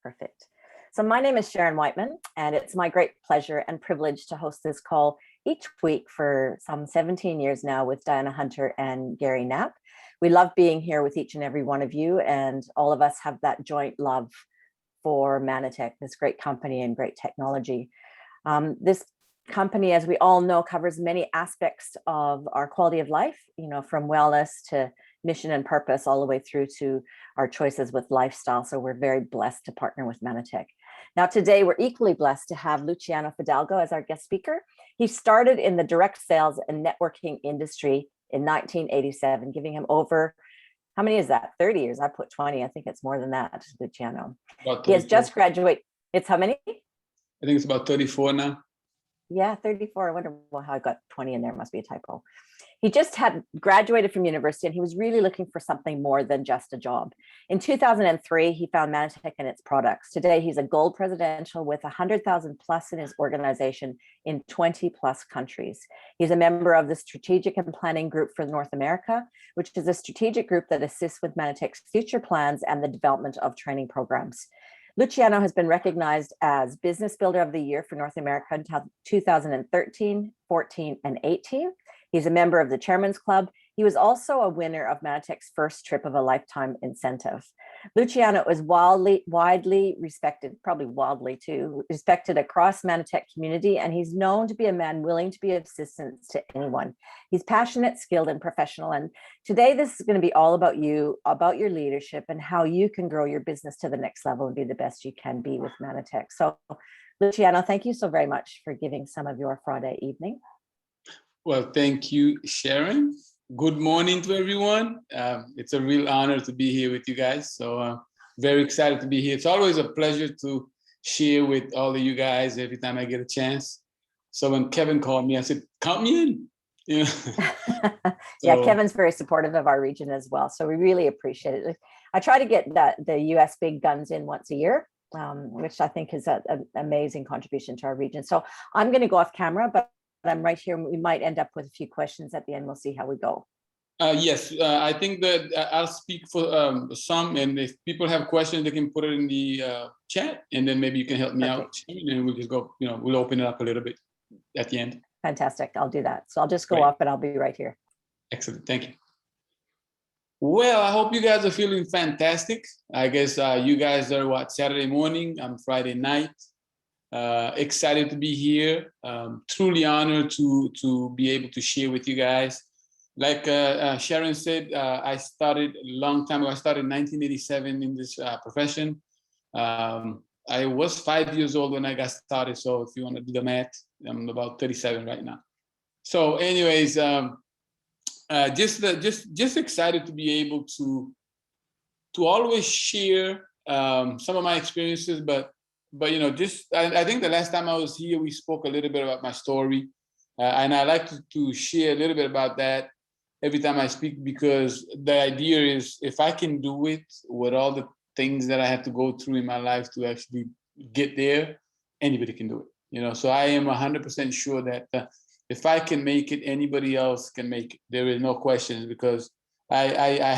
Perfect. So my name is Sharon Whiteman, and it's my great pleasure and privilege to host this call each week for some 17 years now with Diana Hunter and Gary Knapp. We love being here with each and every one of you, and all of us have that joint love for Manatech, this great company and great technology. This company, as we all know, covers many aspects of our quality of life, from wellness to mission and purpose, all the way through to our choices with lifestyle. So we're very blessed to partner with Manatech. Now, today, we're equally blessed to have Luciano Fidalgo as our guest speaker. He started in the direct sales and networking industry in 1987, giving him over, how many is that? 30 years. I put 20. I think it's more than that, Luciano. He has just graduated. It's how many? I think it's about 34 now. Yeah, 34. I wonder how I got 20 in there. Must be a typo. He just had graduated from university, and he was really looking for something more than just a job. In 2003, he found Manatech and its products. Today, he's a gold presidential with 100,000 plus in his organization in 20 plus countries. He's a member of the Strategic and Planning Group for North America, which is a strategic group that assists with Manatech's future plans and the development of training programs. Luciano has been recognized as Business Builder of the Year for North America in 2013, 14, and 18. He's a member of the Chairman's Club. He was also a winner of Manatech's first trip of a lifetime incentive. Luciano is widely respected, probably wildly too, respected across Manatech community, and he's known to be a man willing to be of assistance to anyone. He's passionate, skilled, and professional. And today, this is going to be all about you, about your leadership, and how you can grow your business to the next level and be the best you can be with Manatech. So, Luciano, thank you so very much for giving some of your Friday evening. Well, thank you, Sharon. Good morning to everyone. It's a real honor to be here with you guys. So very excited to be here. It's always a pleasure to share with all of you guys every time I get a chance. So when Kevin called me, I said, count me in. Yeah, yeah, Kevin's very supportive of our region as well. So we really appreciate it. I try to get the US big guns in once a year, which I think is an amazing contribution to our region. So I'm going to go off camera, but I'm right here. We might end up with a few questions at the end. We'll see how we go. Yes, I think that I'll speak for some, and if people have questions, they can put it in the chat, and then maybe you can help me out, and we'll just go, we'll open it up a little bit at the end. Fantastic. I'll do that. So I'll just go off, but I'll be right here. Excellent. Thank you. Well, I hope you guys are feeling fantastic. I guess you guys are Saturday morning? I'm Friday night. Excited to be here. Truly honored to be able to share with you guys. Like Sharon said, I started a long time ago. I started in 1987 in this profession. I was 5 years old when I got started. So if you want to do the math, I'm about 37 right now. So anyways, just excited to be able to always share some of my experiences, but I think the last time I was here, we spoke a little bit about my story, and I like to share a little bit about that every time I speak, because the idea is if I can do it with all the things that I had to go through in my life to actually get there, anybody can do it. So I am 100% sure that if I can make it, anybody else can make it. There is no question, because there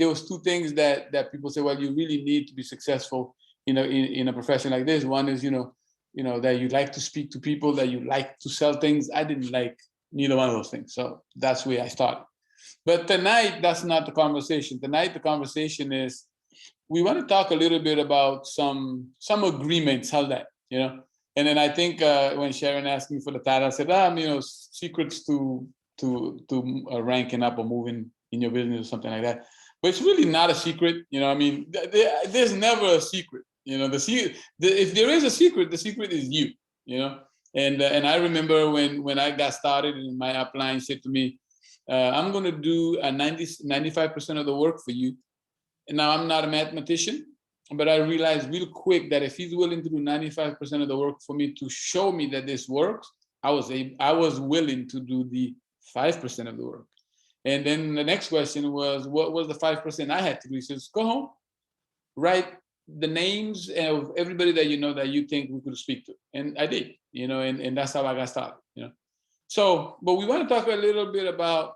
was two things that people say, well, you really need to be successful in a profession like this. One is, that you like to speak to people, that you like to sell things. I didn't like neither one of those things. So that's where I started. But tonight, that's not the conversation. Tonight, the conversation is, we want to talk a little bit about some agreements, how that, And then I think when Sharon asked me for the title, I said, secrets to ranking up or moving in your business or something like that. But it's really not a secret. There's never a secret. If there is a secret, the secret is you. And I remember when I got started, and my upline said to me, I'm going to do 95% of the work for you. And now I'm not a mathematician, but I realized real quick that if he's willing to do 95% of the work for me to show me that this works, I was willing to do the 5% of the work. And then the next question was, what was the 5% I had to do? He says, go home, write the names of everybody that that you think we could speak to. And I did, and that's how I got started, So, but we want to talk a little bit about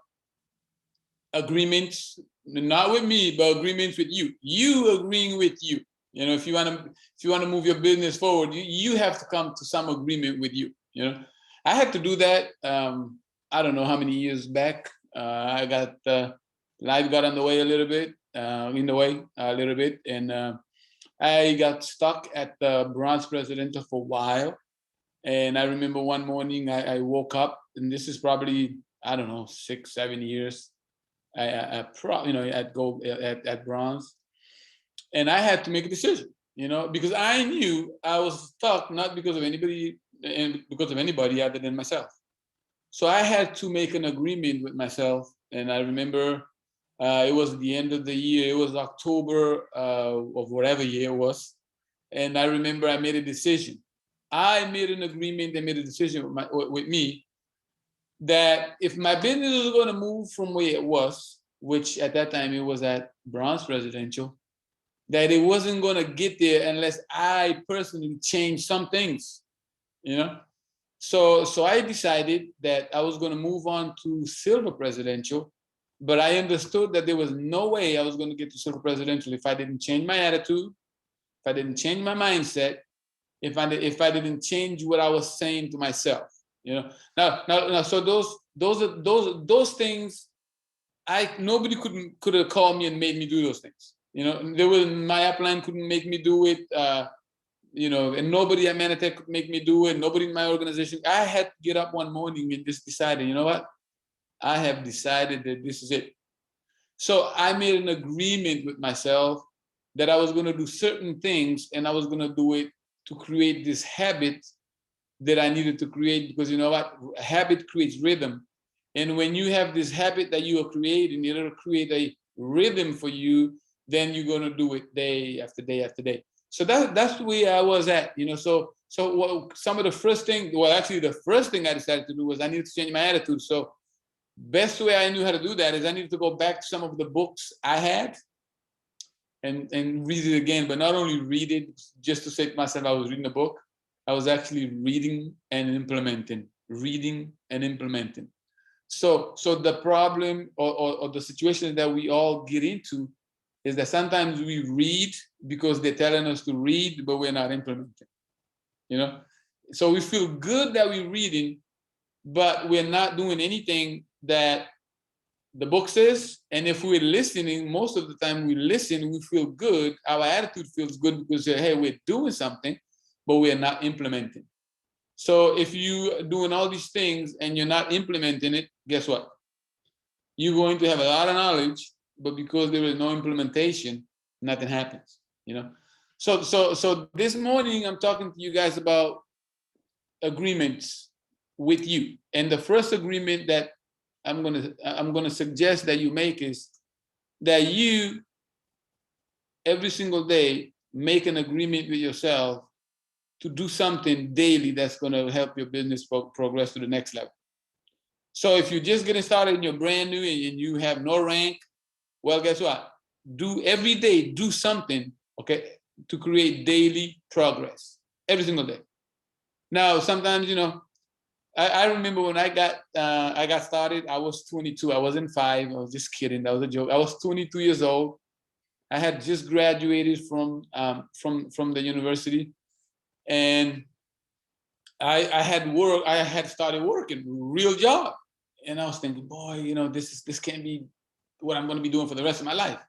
agreements, not with me, but agreements with you. You agreeing with you. You know, if you want to move your business forward, you have to come to some agreement with you. You know, I had to do that. I don't know how many years back. I got life got in the way a little bit, and I got stuck at the Bronx Presidential for a while. And I remember one morning I woke up, and this is probably, I don't know, 6-7 years. I'd go at Bronx, and I had to make a decision, because I knew I was stuck, not because of anybody and because of anybody other than myself. So I had to make an agreement with myself. And I remember it was the end of the year. It was October of whatever year it was. And I remember I made a decision. I made an agreement and made a decision with me that if my business was going to move from where it was, which at that time it was at Bronx Residential, that it wasn't going to get there unless I personally changed some things, So I decided that I was going to move on to Silver Presidential, but I understood that there was no way I was going to get to Silver Presidential if I didn't change my attitude, if I didn't change my mindset, if I didn't change what I was saying to myself. Now, so those things, nobody could have called me and made me do those things. My upline couldn't make me do it. And nobody at Manatech could make me do it. Nobody in my organization. I had to get up one morning and just decided, you know what? I have decided that this is it. So I made an agreement with myself that I was going to do certain things, and I was going to do it to create this habit that I needed to create, because you know what? A habit creates rhythm. And when you have this habit that you are creating, it'll create a rhythm for you, then you're going to do it day after day after day. So that's the way I was at, So some of the first thing, the first thing I decided to do was I needed to change my attitude. So best way I knew how to do that is I needed to go back to some of the books I had and read it again, but not only read it just to say to myself I was reading a book. I was actually reading and implementing. So the problem or the situation that we all get into is that sometimes we read because they're telling us to read, but we're not implementing. So we feel good that we're reading, but we're not doing anything that the book says. And if we're listening, most of the time we listen, we feel good. Our attitude feels good because, hey, we're doing something, but we're not implementing. So if you're doing all these things and you're not implementing it, guess what? You're going to have a lot of knowledge, but because there is no implementation, nothing happens, So this morning I'm talking to you guys about agreements with you. And the first agreement that I'm gonna suggest that you make is that you every single day make an agreement with yourself to do something daily that's going to help your business progress to the next level. So if you're just getting started and you're brand new and you have no rank, well, guess what? Every day, do something, okay, to create daily progress every single day. Now, sometimes, I remember when I got started, I was 22. I wasn't 5. I was just kidding. That was a joke. I was 22 years old. I had just graduated from the university, and I had started working real job, and I was thinking, boy, this can't be what I'm going to be doing for the rest of my life.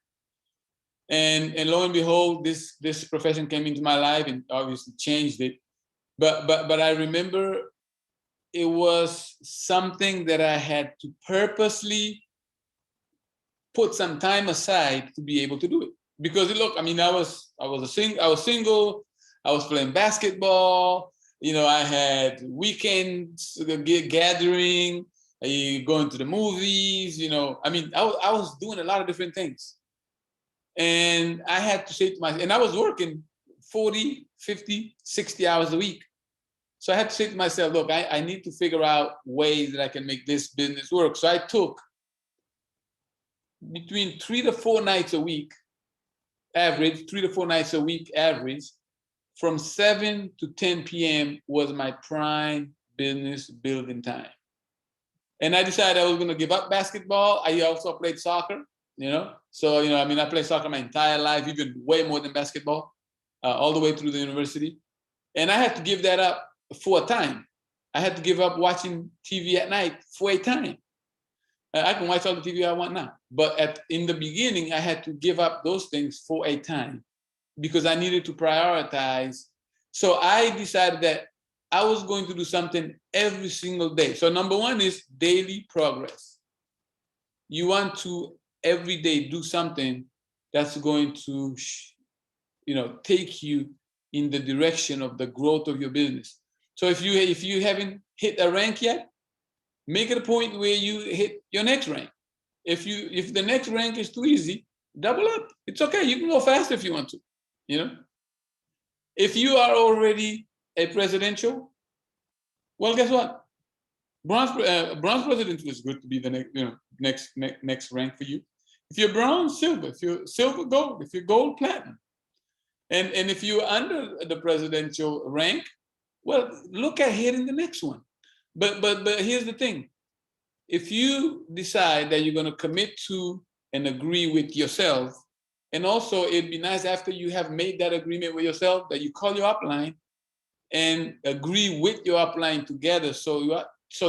And lo and behold, this profession came into my life and obviously changed it. But I remember it was something that I had to purposely put some time aside to be able to do it. Because look, I was single, I was playing basketball, I had weekends gathering, going to the movies, I was doing a lot of different things. And I had to say to myself, and I was working 40, 50, 60 hours a week. So I had to say to myself, look, I need to figure out ways that I can make this business work. So I took between 3 to 4 nights a week, average, 3 to 4 nights a week, average, from 7 to 10 p.m. was my prime business building time. And I decided I was going to give up basketball. I also played soccer, So, I played soccer my entire life, even way more than basketball. all the way through the university. And I had to give that up for a time. I had to give up watching TV at night for a time. I can watch all the TV I want now. But in the beginning, I had to give up those things for a time because I needed to prioritize. So I decided that I was going to do something every single day. So number one is daily progress. You want to every day do something that's going to, take you in the direction of the growth of your business. So if you haven't hit a rank yet, make it a point where you hit your next rank. If the next rank is too easy, double up. It's okay. You can go faster if you want to. If you are already a presidential, well, guess what? Bronze presidential is good to be the next rank for you. If you're bronze, silver. If you're silver, gold. If you're gold, platinum. And if you're under the presidential rank, well, look at hitting the next one. But here's the thing. If you decide that you're going to commit to and agree with yourself, and also it'd be nice after you have made that agreement with yourself that you call your upline and agree with your upline together so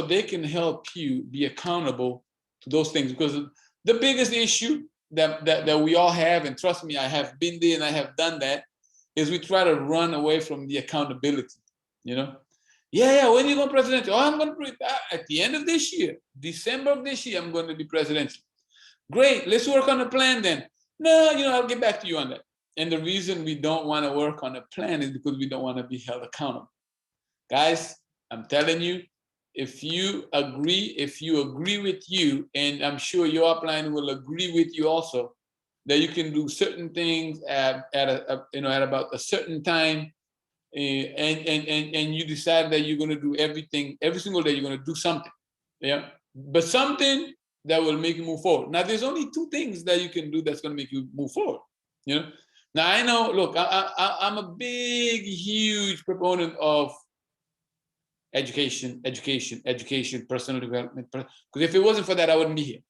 they can help you be accountable to those things. Because the biggest issue that we all have, and trust me, I have been there and I have done that, is we try to run away from the accountability, Yeah, when are you going presidential? Oh, I'm going to at the end of this year, December of this year, I'm going to be presidential. Great, let's work on a plan then. No, I'll get back to you on that. And the reason we don't want to work on a plan is because we don't want to be held accountable. Guys, I'm telling you, if you agree with you, and I'm sure your upline will agree with you also, that you can do certain things at about a certain time, and you decide that you're going to do everything every single day. You're going to do something, but something that will make you move forward. Now, there's only two things that you can do that's going to make you move forward. Now I know. Look, I'm a big, huge proponent of education, personal development. Because if it wasn't for that, I wouldn't be here.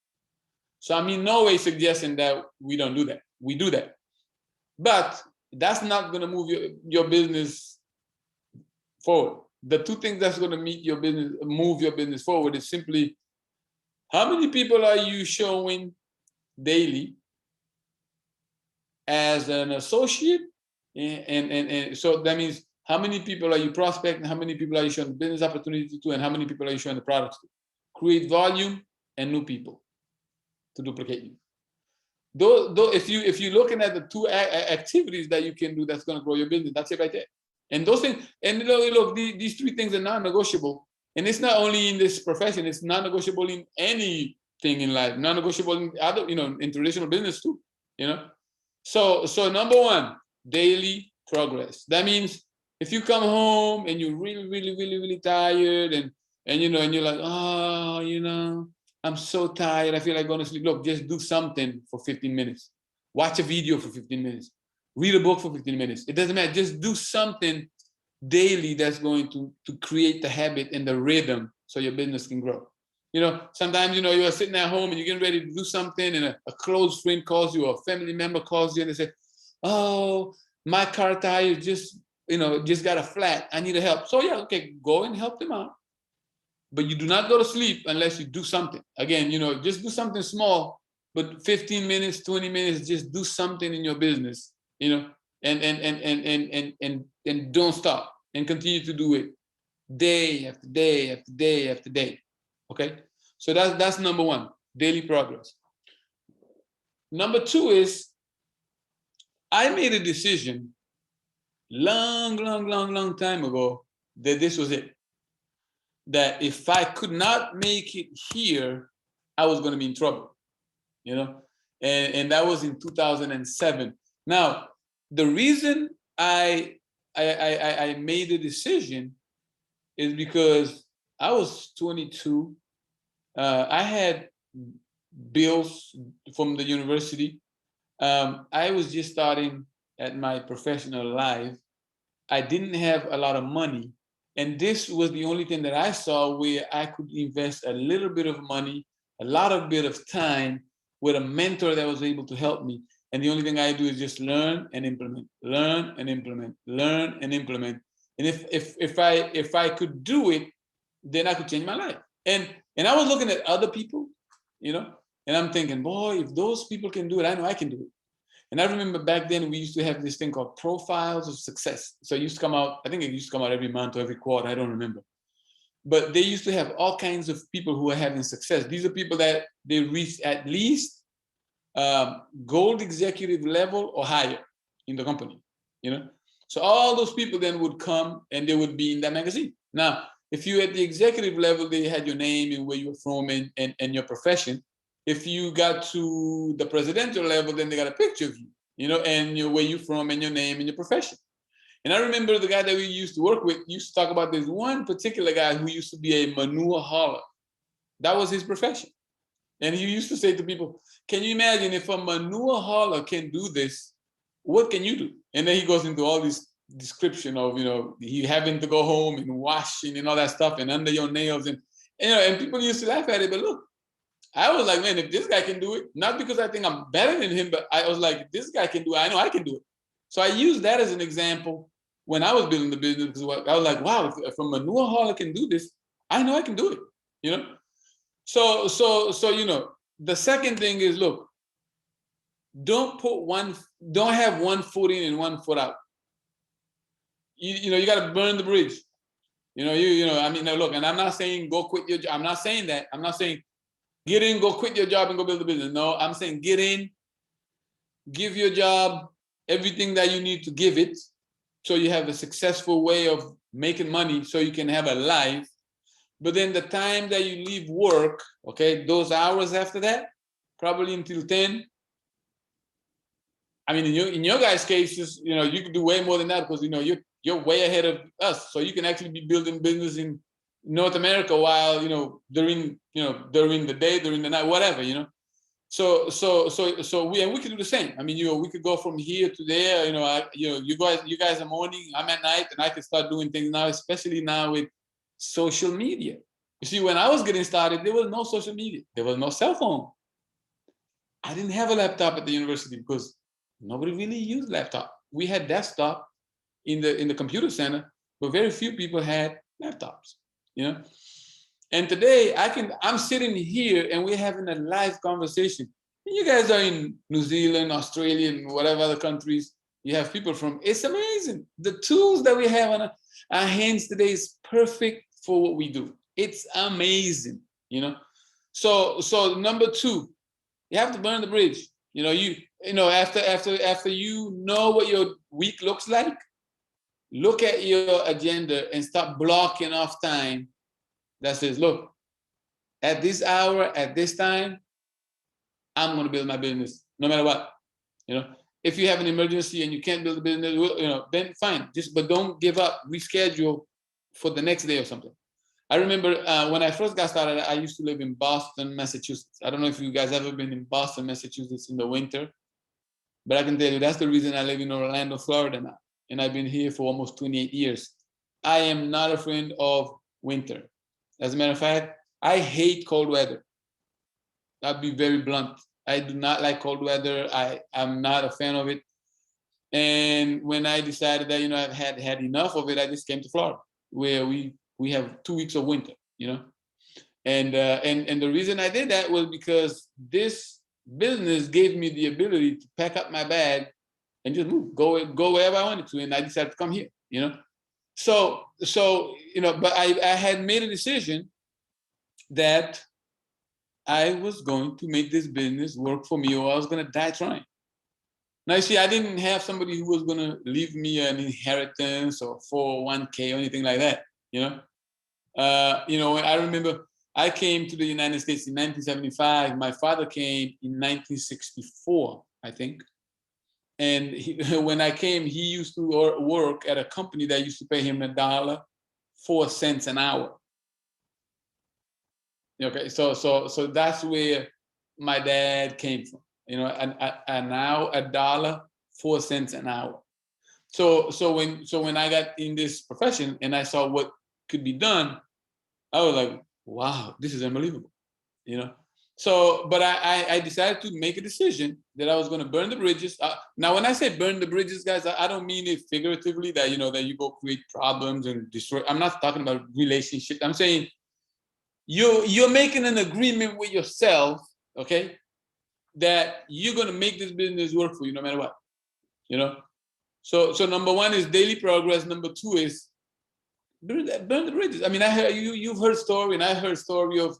So I'm in no way suggesting that we don't do that. We do that. But that's not going to move your business forward. The two things that's going to move your business forward is simply, how many people are you showing daily as an associate? And so that means, how many people are you prospecting? How many people are you showing the business opportunity to? And how many people are you showing the products to? Create volume and new people to duplicate you. Though if you're looking at the two activities that you can do that's going to grow your business, that's it right there. And those things, and look, these three things are non-negotiable. And it's not only in this profession, it's non-negotiable in anything in life, non-negotiable in other, in traditional business too, So number one, daily progress. That means if you come home and you're really, really, really, really tired and you're like, oh, I'm so tired, I feel like going to sleep. Look, just do something for 15 minutes. Watch a video for 15 minutes. Read a book for 15 minutes. It doesn't matter. Just do something daily that's going to create the habit and the rhythm so your business can grow. Sometimes, you're sitting at home and you're getting ready to do something and a close friend calls you or a family member calls you and they say, oh, my car tire just got a flat. I need help. So yeah, okay, go and help them out. But you do not go to sleep unless you do something. Again, just do something small, but 15 minutes, 20 minutes, just do something in your business, and don't stop and continue to do it day after day after day after day. Okay? So that's number one, daily progress. Number two is, I made a decision long time ago that this was it. That if I could not make it here, I was going to be in trouble, and that was in 2007. Now, the reason I made the decision is because I was 22. I had bills from the university. I was just starting at my professional life. I didn't have a lot of money. And this was the only thing that I saw where I could invest a little bit of money, a bit of time with a mentor that was able to help me. And the only thing I do is just learn and implement, learn and implement, learn and implement. And if I could do it, then I could change my life. And I was looking at other people, you know, and I'm thinking, boy, if those people can do it, I know I can do it. And I remember back then we used to have this thing called profiles of success. So it used to come out, I think it used to come out every month or every quarter, I don't remember. But they used to have all kinds of people who are having success. These are people that they reached at least gold executive level or higher in the company, you know? So all those people then would come and they would be in that magazine. Now, if you at the executive level, they had your name and where you were from and your profession. If you got to the presidential level, then they got a picture of you, you know, and where you're from and your name and your profession. And I remember the guy that we used to work with used to talk about this one particular guy who used to be a manure hauler. That was his profession. And he used to say to people, can you imagine if a manure hauler can do this, what can you do? And then he goes into all this description of, you know, he having to go home and washing and all that stuff and under your nails. And you know, and people used to laugh at it, but look, I was like, man, if this guy can do it, not because I think I'm better than him, but I was like, this guy can do it, I know I can do it. So I used that as an example when I was building the business, because I was like, wow, if a manure hauler can do this, I know I can do it, you know? So, you know, the second thing is, look, don't have one foot in and one foot out. You know, you got to burn the bridge. You know, I mean, now look, and I'm not saying go quit your job. I'm not saying that. I'm not saying get in, go quit your job and go build a business. No, I'm saying get in, give your job everything that you need to give it so you have a successful way of making money so you can have a life. But then the time that you leave work, okay, those hours after that, probably until 10. I mean, in your guys' cases, you know, you can do way more than that because, you know, you're way ahead of us. So you can actually be building business in North America while, you know, during the day, during the night, whatever, you know. So we can do the same. I mean, you know, we could go from here to there. You know, you guys are morning, I'm at night, and I can start doing things now, especially now with social media. You see, when I was getting started, there was no social media. There was no cell phone. I didn't have a laptop at the university because nobody really used laptop. We had desktop in the computer center, but very few people had laptops, you know. And today I'm sitting here and we're having a live conversation. And you guys are in New Zealand, Australia, and whatever other countries you have people from. It's amazing. The tools that we have on our hands today is perfect for what we do. It's amazing, you know. So number two, you have to burn the bridge. You know, after you know what your week looks like, look at your agenda and start blocking off time that says, look, at this hour, at this time, I'm going to build my business, no matter what. You know, if you have an emergency and you can't build a business, you know, then fine. But don't give up. Reschedule for the next day or something. I remember when I first got started, I used to live in Boston, Massachusetts. I don't know if you guys ever been in Boston, Massachusetts in the winter, but I can tell you that's the reason I live in Orlando, Florida now. And I've been here for almost 28 years. I am not a friend of winter. As a matter of fact, I hate cold weather. I'll be very blunt. I do not like cold weather. I'm not a fan of it. And when I decided that, you know, I've had enough of it, I just came to Florida, where we have 2 weeks of winter, you know. And the reason I did that was because this business gave me the ability to pack up my bag and just move, go wherever I wanted to. And I decided to come here, you know. So you know, but I had made a decision that I was going to make this business work for me, or I was going to die trying. Now, you see, I didn't have somebody who was going to leave me an inheritance or 401k or anything like that, you know. You know, I remember I came to the United States in 1975. My father came in 1964, I think. And when I came, he used to work at a company that used to pay him $1.04 an hour. Okay, so that's where my dad came from. You know, and now $1.04 an hour. So when I got in this profession and I saw what could be done, I was like, wow, this is unbelievable. You know, So, but I decided to make a decision that I was going to burn the bridges. Now, when I say burn the bridges, guys, I don't mean it figuratively that, you know, that you go create problems and destroy. I'm not talking about relationship. I'm saying you're making an agreement with yourself, okay, that you're going to make this business work for you no matter what, you know. So number one is daily progress. Number two is burn the bridges. I mean, I heard you've heard story, and I heard story of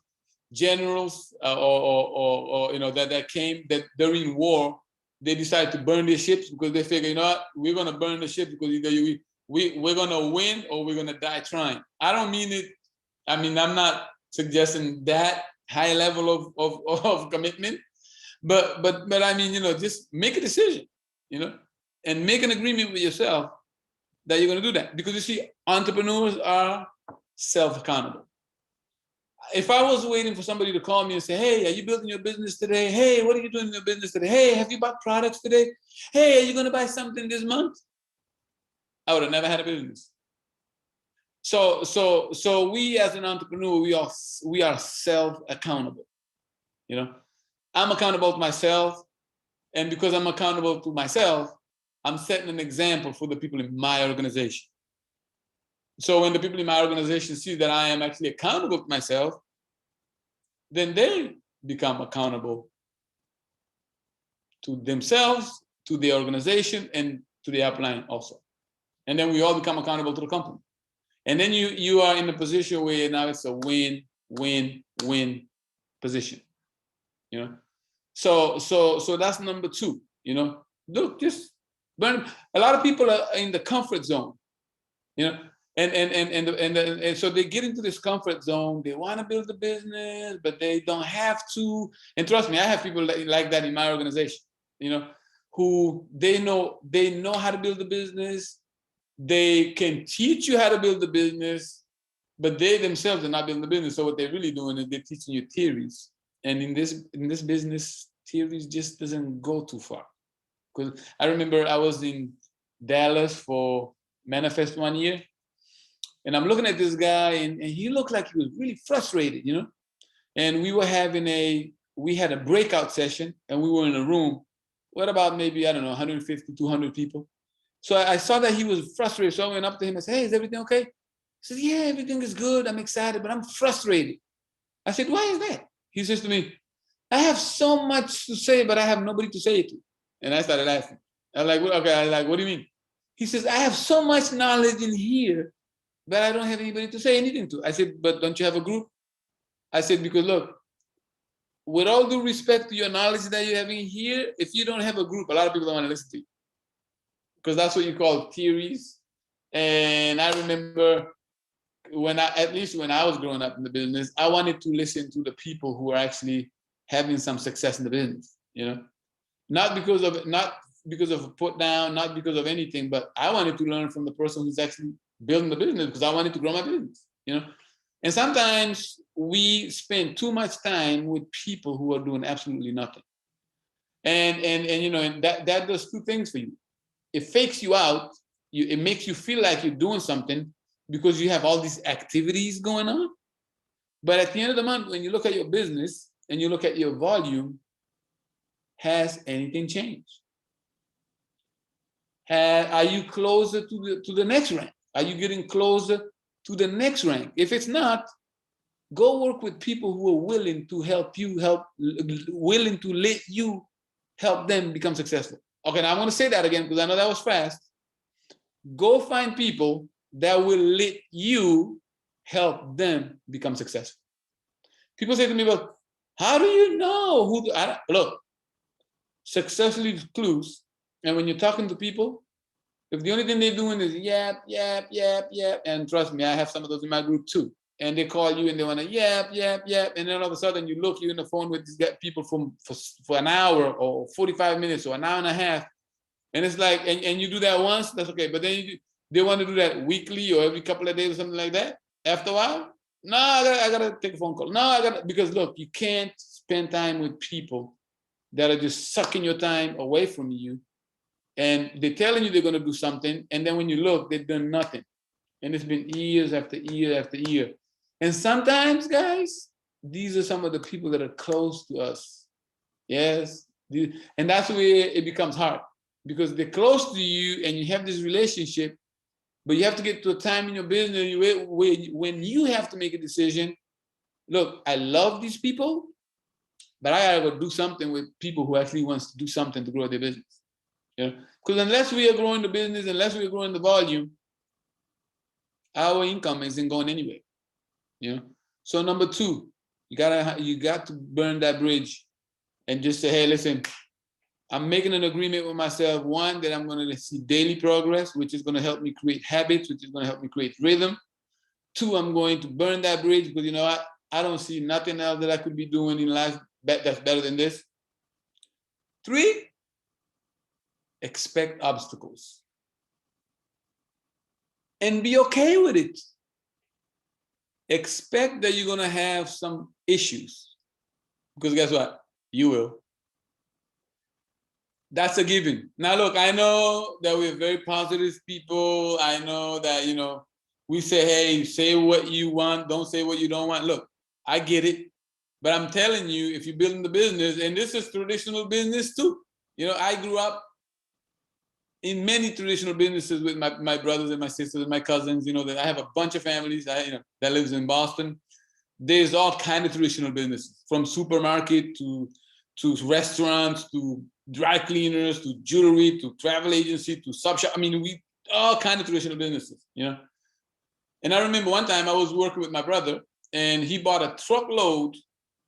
generals or you know that came that during war they decided to burn their ships because they figure, you know what, we're gonna burn the ship because either we're gonna win or we're gonna die trying. I don't mean it. I mean, I'm not suggesting that high level of commitment, but I mean, you know, just make a decision, you know, and make an agreement with yourself that you're gonna do that, because you see, entrepreneurs are self-accountable. If I was waiting for somebody to call me and say, hey, are you building your business today? Hey, what are you doing in your business today? Hey, have you bought products today? Hey, are you going to buy something this month? I would have never had a business. So we as an entrepreneur, we are self-accountable. You know, I'm accountable to myself. And because I'm accountable to myself, I'm setting an example for the people in my organization. So when the people in my organization see that I am actually accountable to myself, then they become accountable to themselves, to the organization, and to the upline also. And then we all become accountable to the company. And then you are in a position where now it's a win-win-win position. You know, so that's number two. You know, look, just burn. A lot of people are in the comfort zone. You know, and so they get into this comfort zone. They want to build a business, but they don't have to. And trust me, I have people like that in my organization, you know, who they know how to build a business. They can teach you how to build a business, but they themselves are not building the business. So what they're really doing is they're teaching you theories. And in this business, theories just doesn't go too far. Because I remember I was in Dallas for Manifest 1 year. And I'm looking at this guy, and he looked like he was really frustrated, you know. And we had a breakout session, and we were in a room. What about maybe, I don't know, 150, 200 people? So I saw that he was frustrated. So I went up to him and said, hey, is everything okay? He said, yeah, everything is good. I'm excited, but I'm frustrated. I said, why is that? He says to me, I have so much to say, but I have nobody to say it to. And I started laughing. I'm like, okay, what do you mean? He says, I have so much knowledge in here, but I don't have anybody to say anything to. I said, but don't you have a group? I said, because look, with all due respect to your knowledge that you're having here, if you don't have a group, a lot of people don't want to listen to you. Because that's what you call theories. And I remember at least when I was growing up in the business, I wanted to listen to the people who are actually having some success in the business, you know? Not because of a put down, not because of anything, but I wanted to learn from the person who's actually building the business, because I wanted to grow my business, you know? And sometimes we spend too much time with people who are doing absolutely nothing. And you know, and that does two things for you. It fakes you out. It makes you feel like you're doing something because you have all these activities going on. But at the end of the month, when you look at your business and you look at your volume, has anything changed? Are you closer to the next rank? Are you getting closer to the next rank? If it's not, go work with people who are willing to help you, willing to let you help them become successful. Okay, now I'm going to say that again because I know that was fast. Go find people that will let you help them become successful. People say to me, well, how do you know who to, look, success leaves clues. And when you're talking to people, if the only thing they're doing is yap, yap, yap, yap, and trust me, I have some of those in my group too. And they call you and they want to yap, yap, yap. And then all of a sudden you look, you're on the phone with these people for an hour or 45 minutes or an hour and a half. And it's like, and you do that once, that's okay. But then they want to do that weekly or every couple of days or something like that. After a while, no, I gotta take a phone call. No, because look, you can't spend time with people that are just sucking your time away from you. And they're telling you they're going to do something. And then when you look, they've done nothing. And it's been years after year after year. And sometimes, guys, these are some of the people that are close to us. Yes. And that's where it becomes hard, because they're close to you and you have this relationship, but you have to get to a time in your business where when you have to make a decision. Look, I love these people, but I gotta go do something with people who actually wants to do something to grow their business. You know, because unless we are growing the business, unless we are growing the volume, our income isn't going anywhere. You know. So number two, you got to burn that bridge and just say, hey, listen, I'm making an agreement with myself. One, that I'm going to see daily progress, which is going to help me create habits, which is going to help me create rhythm. Two, I'm going to burn that bridge because, you know, I don't see nothing else that I could be doing in life that's better than this. Three, expect obstacles and be okay with it. Expect that you're going to have some issues, because guess what? You will. That's a given. Now, look, I know that we're very positive people. I know that, you know, we say, hey, say what you want, don't say what you don't want. Look, I get it. But I'm telling you, if you're building the business, and this is traditional business too. You know, I grew up in many traditional businesses with my brothers and my sisters and my cousins. You know, that I have a bunch of families that lives in Boston. There's all kind of traditional businesses, from supermarket to restaurants, to dry cleaners, to jewelry, to travel agency, to sub shop. I mean, we all kind of traditional businesses, you know. And I remember one time I was working with my brother, and he bought a truckload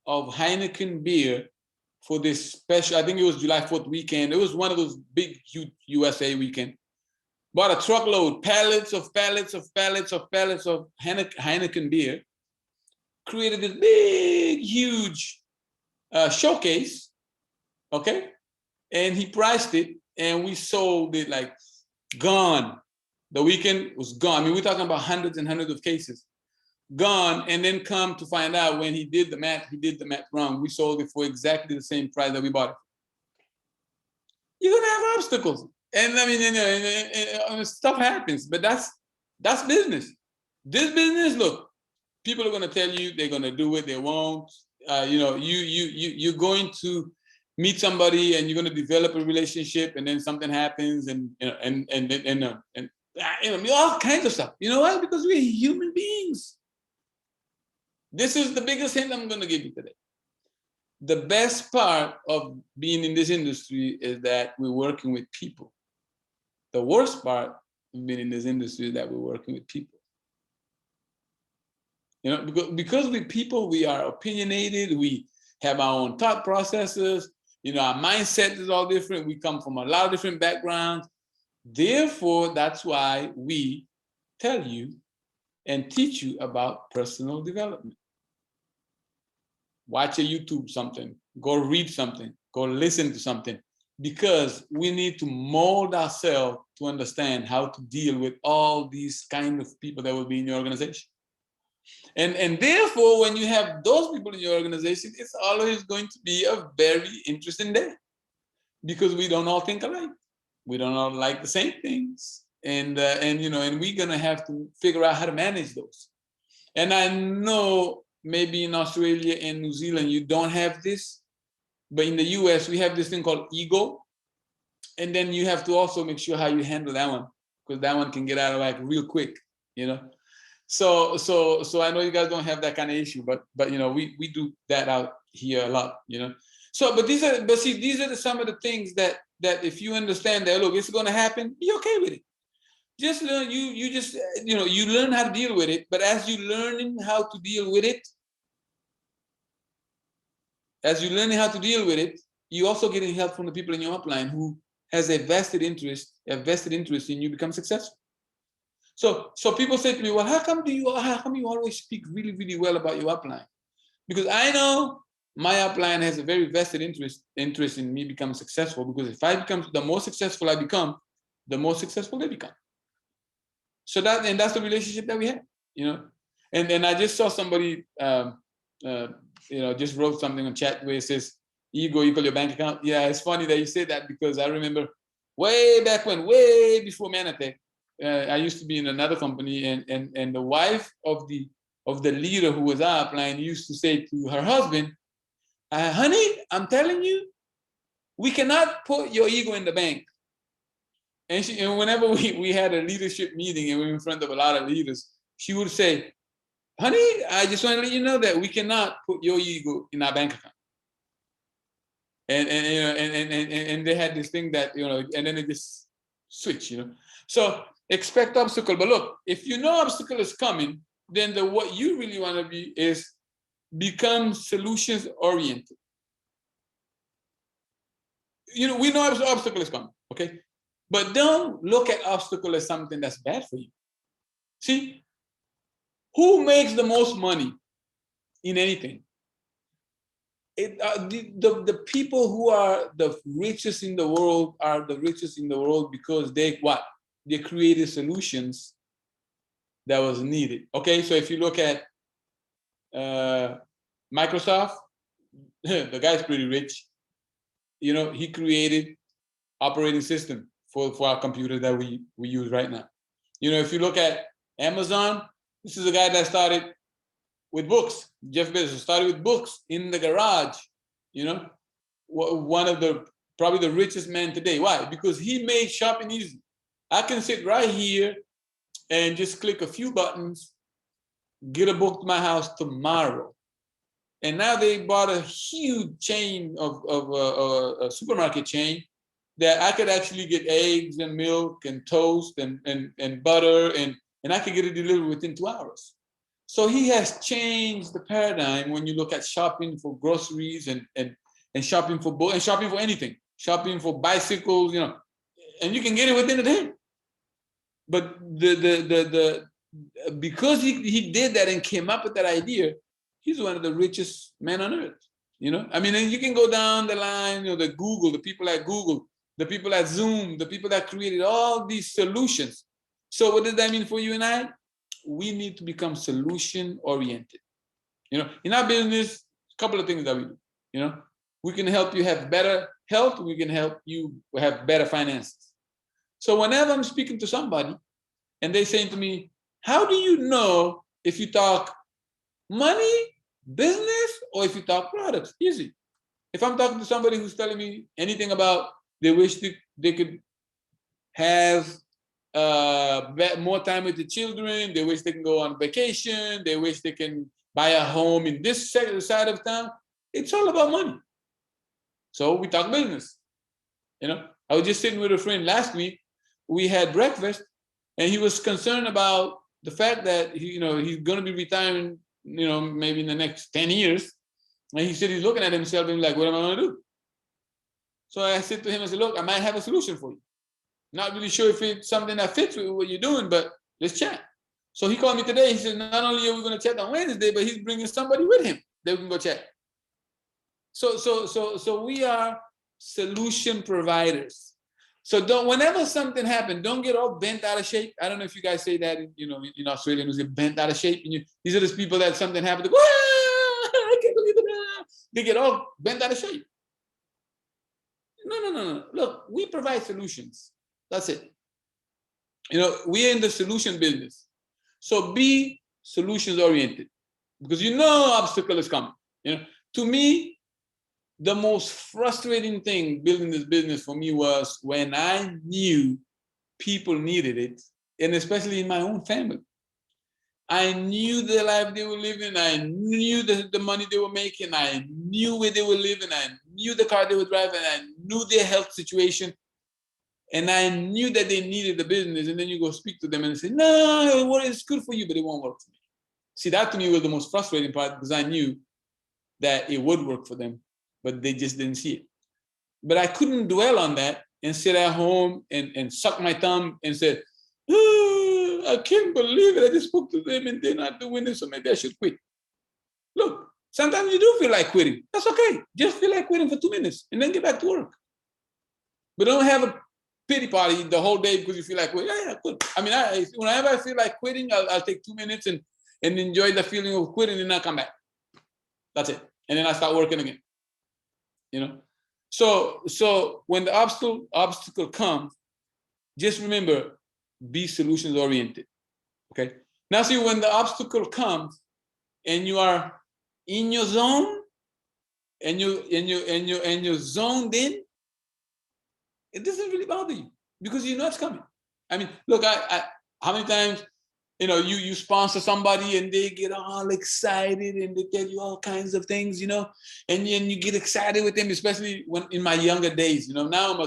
of Heineken beer for this special, I think it was July 4th weekend. It was one of those big, huge USA weekend. Bought a truckload, pallets of Heineken beer. Created this big, huge showcase, okay? And he priced it, and we sold it like gone. The weekend was gone. I mean, we're talking about hundreds and hundreds of cases. Gone, and then come to find out when he did the math wrong. We sold it for exactly the same price that we bought it. You're gonna have obstacles. And I mean, and stuff happens, but that's business. This business, look, people are gonna tell you they're gonna do it, they won't. You know, you're going to meet somebody and you're going to develop a relationship, and then something happens, and all kinds of stuff. You know why? Because we're human beings. This is the biggest hint I'm going to give you today. The best part of being in this industry is that we're working with people. The worst part of being in this industry is that we're working with people. You know, because with people, we are opinionated, we have our own thought processes, you know, our mindset is all different, we come from a lot of different backgrounds. Therefore, that's why we tell you and teach you about personal development. Watch a YouTube something, go read something, go listen to something, because we need to mold ourselves to understand how to deal with all these kind of people that will be in your organization. And therefore, when you have those people in your organization, it's always going to be a very interesting day, because we don't all think alike. We don't all like the same things, and you know, and we're gonna have to figure out how to manage those. And I know maybe in Australia and New Zealand you don't have this, but in the US we have this thing called ego, and then you have to also make sure how you handle that one, because that one can get out of whack real quick, you know. So I know you guys don't have that kind of issue, but you know, we do that out here a lot, you know. So these are some of the things that if you understand that, look, it's going to happen, be okay with it. Just learn, you learn how to deal with it. But as you learning how to deal with it, you also getting help from the people in your upline who has a vested interest in you become successful. So people say to me, well, how come you always speak really, really well about your upline? Because I know my upline has a very vested interest in me becoming successful, because if I become, the more successful I become, the more successful they become. So that's the relationship that we have, you know. And I just saw somebody, you know, just wrote something on chat where it says, ego equal your bank account. Yeah, it's funny that you say that, because I remember way before Manatech, I used to be in another company, and the wife of the of the leader who was upline used to say to her husband, honey, I'm telling you, we cannot put your ego in the bank. And whenever we had a leadership meeting and we were in front of a lot of leaders, she would say, honey, I just want to let you know that we cannot put your ego in our bank account. And they had this thing that, and then it just switched, So expect obstacle. But look, if you know obstacle is coming, then what you really want to be is become solutions oriented. We know obstacle is coming, okay? But don't look at obstacle as something that's bad for you. See, who makes the most money in anything? The people who are the richest in the world are the richest in the world because they created solutions that was needed. Okay, so if you look at Microsoft, the guy's pretty rich. He created operating system for our computer that we use right now. If you look at Amazon, this is a guy that started with books. Jeff Bezos started with books in the garage. One of probably the richest men today. Why? Because he made shopping easy. I can sit right here and just click a few buttons, get a book to my house tomorrow. And now they bought a huge chain of a supermarket chain that I could actually get eggs and milk and toast and butter and I could get it delivered within 2 hours. So he has changed the paradigm when you look at shopping for groceries and shopping for books and shopping for anything, shopping for bicycles, and you can get it within a day. But because he did that and came up with that idea, he's one of the richest men on earth. And you can go down the line, the people at Google, the people at Zoom, the people that created all these solutions. So what does that mean for you and I? We need to become solution oriented. In our business, a couple of things that we do. We can help you have better health. We can help you have better finances. So whenever I'm speaking to somebody and they say to me, how do you know if you talk money, business, or if you talk products? Easy. If I'm talking to somebody who's telling me anything about they wish they could have more time with the children, they wish they can go on vacation, they wish they can buy a home in this side of town, it's all about money. So we talk business. I was just sitting with a friend last week. We had breakfast, and he was concerned about the fact that he's going to be retiring, maybe in the next 10 years. And he said he's looking at himself and like, what am I going to do? So I said to him, I said, look, I might have a solution for you. Not really sure if it's something that fits with what you're doing, but let's chat. So he called me today. He said, not only are we going to chat on Wednesday, but he's bringing somebody with him that we can go chat. So we are solution providers. So whenever something happens, don't get all bent out of shape. I don't know if you guys say that, in Australia, was get bent out of shape. And these are those people that something happened, they go, I can't believe it. They get all bent out of shape. No. Look, we provide solutions. That's it. We're in the solution business. So be solutions oriented because obstacle is coming. To me, the most frustrating thing building this business for me was when I knew people needed it, and especially in my own family. I knew the life they were living. I knew the money they were making. I knew where they were living. I knew the car they were driving. I knew their health situation. And I knew that they needed the business. And then you go speak to them and say, no, it's good for you, but it won't work for me. See, that to me was the most frustrating part because I knew that it would work for them, but they just didn't see it. But I couldn't dwell on that and sit at home and suck my thumb and say, I can't believe it. I just spoke to them and they're not doing this, so maybe I should quit. Look, sometimes you do feel like quitting. That's okay. Just feel like quitting for 2 minutes and then get back to work. But don't have a pity party the whole day because you feel like, quit. I mean, whenever I feel like quitting, I'll take 2 minutes and enjoy the feeling of quitting and then I'll come back. That's it. And then I start working again. So when the obstacle comes, just remember, be solutions oriented. Okay. Now see, when the obstacle comes, and you are in your zone, and you're zoned in, it doesn't really bother you because you know it's coming. I mean, look, how many times, you know, you sponsor somebody and they get all excited and they tell you all kinds of things, you know, and you get excited with them, especially when in my younger days. You know, now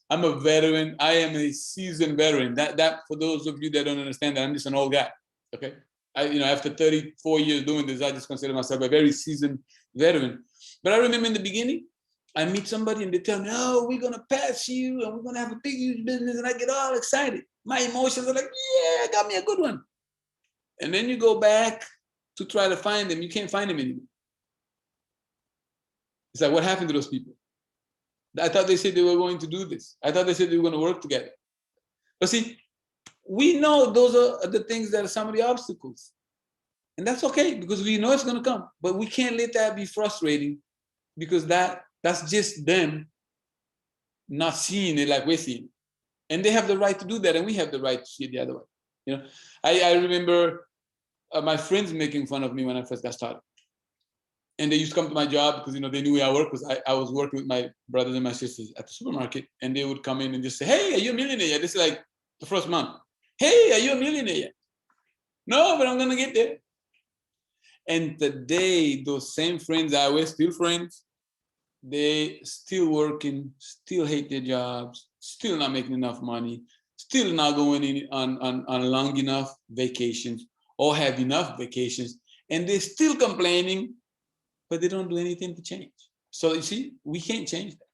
I'm a veteran. I am a seasoned veteran. That for those of you that don't understand that, I'm just an old guy. Okay, after 34 years doing this, I just consider myself a very seasoned veteran. But I remember in the beginning, I meet somebody and they tell me, "Oh, we're gonna pass you and we're gonna have a big, huge business," and I get all excited. My emotions are like, "Yeah, got me a good one." And then you go back to try to find them, you can't find them anymore. It's like, what happened to those people? I thought they said they were going to do this. I thought they said they were going to work together. But see, we know those are the things that are some of the obstacles. And that's okay because we know it's going to come. But we can't let that be frustrating because that's just them not seeing it like we're seeing it. And they have the right to do that, and we have the right to see it the other way. You know, I remember my friends making fun of me when I first got started. And they used to come to my job because, you know, they knew where I worked because I was working with my brothers and my sisters at the supermarket. And they would come in and just say, "Hey, are you a millionaire yet?" This is like the first month. "Hey, are you a millionaire yet?" "No, but I'm going to get there." And today, those same friends, we're still friends. They still working, still hate their jobs, still not making enough money, still not going in on long enough vacations or have enough vacations. And they're still complaining, but they don't do anything to change. So you see, we can't change that.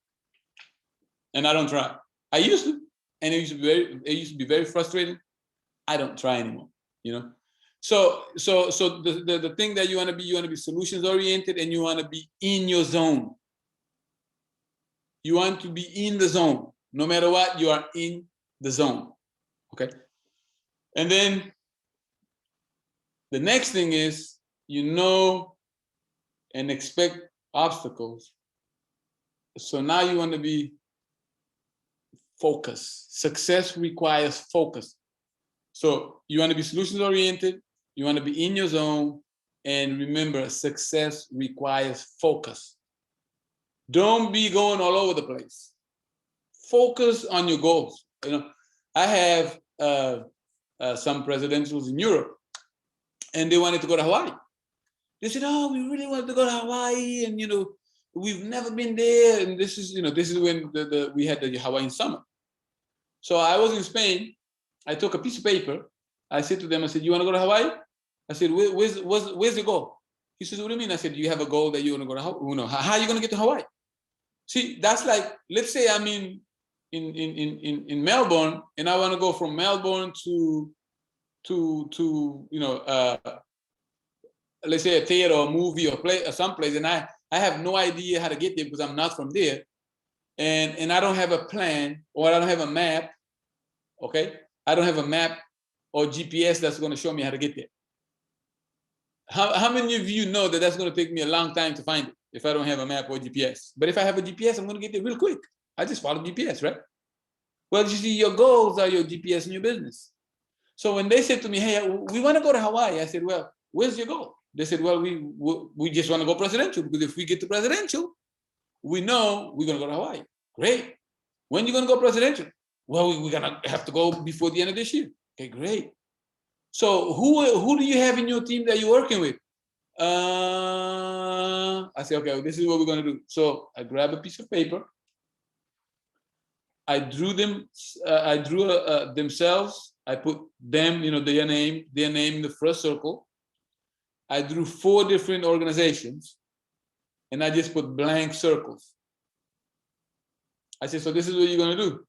And I don't try. I used to, and it used to be very frustrating. I don't try anymore, you know. So the thing that you want to be solutions oriented, and you want to be in your zone. You want to be in the zone. No matter what, you are in the zone. Okay. And then the next thing is, you know, and expect obstacles. So now you want to be focused. Success requires focus. So you want to be solutions oriented, you want to be in your zone, and remember, success requires focus. Don't be going all over the place. Focus on your goals. You know, I have some presidentials in Europe, and they wanted to go to Hawaii. They said, "Oh, we really wanted to go to Hawaii, and you know, we've never been there." And this is when we had the Hawaiian summer. So I was in Spain. I took a piece of paper. I said to them, I said, "You want to go to Hawaii?" I said, where's the goal?" He says, "What do you mean?" I said, "Do you have a goal that you want to go to Hawaii? You know, how are you going to get to Hawaii?" See, that's like, let's say I'm in Melbourne, and I want to go from Melbourne to let's say a theater or a movie or play or someplace, and I have no idea how to get there because I'm not from there, and I don't have a plan, or I don't have a map. Okay, I don't have a map or GPS that's going to show me how to get there. How many of you know that that's going to take me a long time to find it if I don't have a map or GPS? But if I have a GPS, I'm going to get there real quick. I just follow GPS, right? Well, you see, your goals are your GPS in your business. So when they said to me, "Hey, we want to go to Hawaii," I said, "Well, where's your goal?" They said, "Well, we just want to go presidential, because if we get to presidential, we know we're going to go to Hawaii." "Great. When are you going to go presidential?" "Well, we're going to have to go before the end of this year." "Okay, great. So who do you have in your team that you're working with?" I said, "Okay, well, this is what we're going to do." So I grabbed a piece of paper. I drew them. I drew themselves. I put them, their name in the first circle. I drew 4 different organizations, and I just put blank circles. I said, "So this is what you're going to do.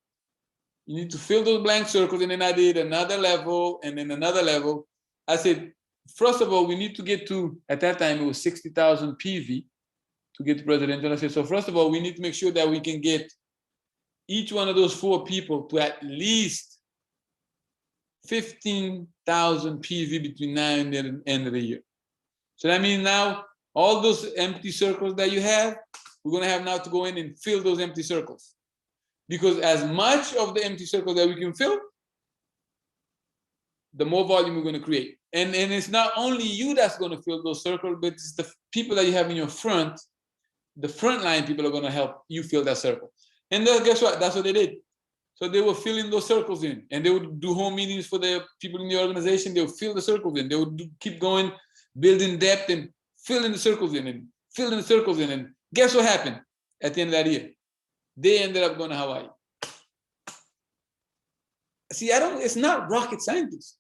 You need to fill those blank circles." And then I did another level, and then another level. I said, first of all, we need to get to, at that time, it was 60,000 PV to get to presidential. I said, so first of all, we need to make sure that we can get each one of those 4 people to at least 15,000 PV between now and the end of the year. So that means now all those empty circles that you have, we're going to have now to go in and fill those empty circles. Because as much of the empty circles that we can fill, the more volume we're going to create. And it's not only you that's going to fill those circles, but it's the people that you have in your front. The frontline people are going to help you fill that circle. And then guess what? That's what they did. So they were filling those circles in, and they would do home meetings for the people in the organization. They would fill the circles in. They would keep going, building depth and filling the circles in and filling the circles in. And guess what happened at the end of that year? They ended up going to Hawaii. See, it's not rocket scientists.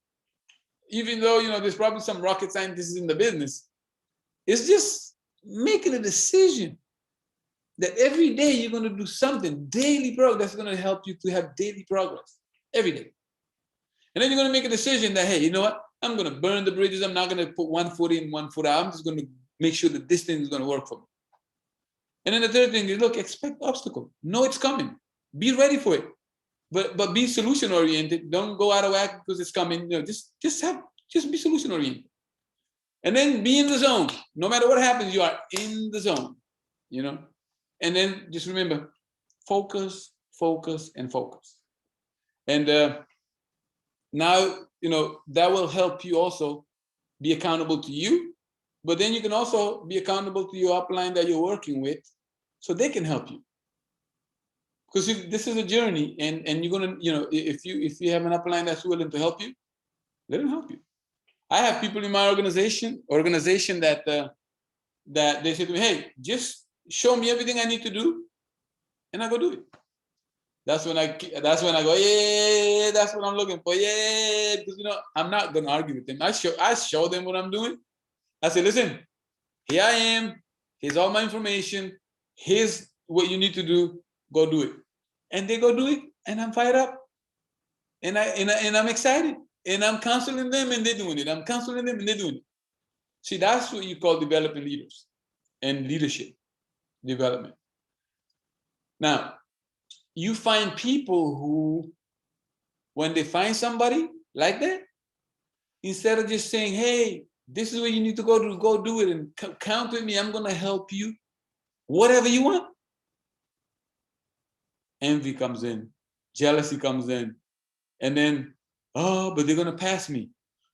Even though, there's probably some rocket scientists in the business, it's just making a decision that every day you're going to do something, daily progress, that's going to help you to have daily progress every day. And then you're going to make a decision that, hey, you know what? I'm going to burn the bridges. I'm not going to put 1 foot in, 1 foot out. I'm just going to make sure that this thing is going to work for me. And then the third thing is, look, expect obstacle. Know it's coming. Be ready for it. But be solution oriented. Don't go out of whack because it's coming. Just be solution oriented. And then be in the zone. No matter what happens, you are in the zone. And then just remember, focus, focus, and focus. And now, that will help you also be accountable to you, but then you can also be accountable to your upline that you're working with so they can help you. Because this is a journey, and you're gonna, if you have an upline that's willing to help you, let them help you. I have people in my organization that they say to me, hey, just show me everything I need to do, and I go do it. That's when I go, yeah, that's what I'm looking for, yeah. Because I'm not gonna argue with them. I show them what I'm doing. I say, listen, here I am. Here's all my information. Here's what you need to do. Go do it. And they go do it, and I'm fired up, and I'm excited, and I'm counseling them, and they're doing it. I'm counseling them, and they're doing it. See, that's what you call developing leaders and leadership development. Now, you find people who, when they find somebody like that, instead of just saying, hey, this is what you need to go do it, and count with me, I'm going to help you, whatever you want. Envy comes in, jealousy comes in, and then, oh, but they're going to pass me.